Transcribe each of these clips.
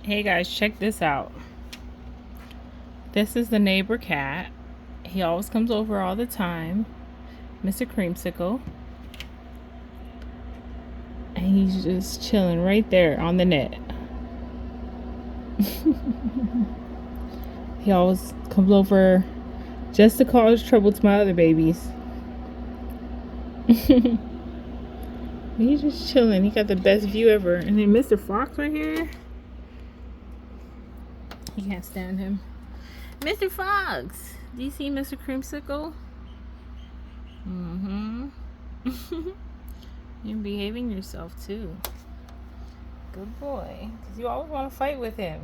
Hey guys, check this out. This is the neighbor cat. He always comes over all the time. Mr.Creamsicle. And he's just chilling right there on the net. He always comes over just to cause trouble to my other babies. He's just chilling. He got the best view ever. And then Mr. Fox right here. He can't stand him. Mr. Fox! Do you see Mr. Creamsicle? You're behaving yourself too. Good boy. Because you always want to fight with him.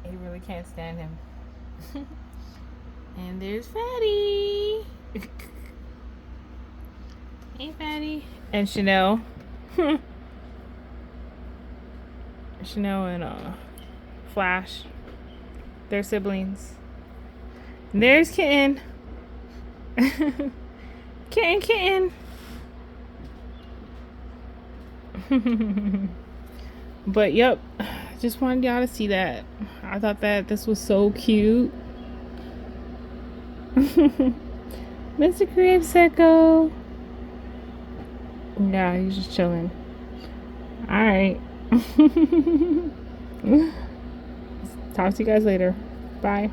He really can't stand him. And there's Fatty. Hey, Fatty. And Chanel. Chanel and Flash. They're siblings. And there's Kitten. Kitten. But yep, just wanted y'all to see that. I thought that this was so cute. Mr. Creamsicle. Yeah, he's just chilling. Alright. Talk to you guys later. Bye.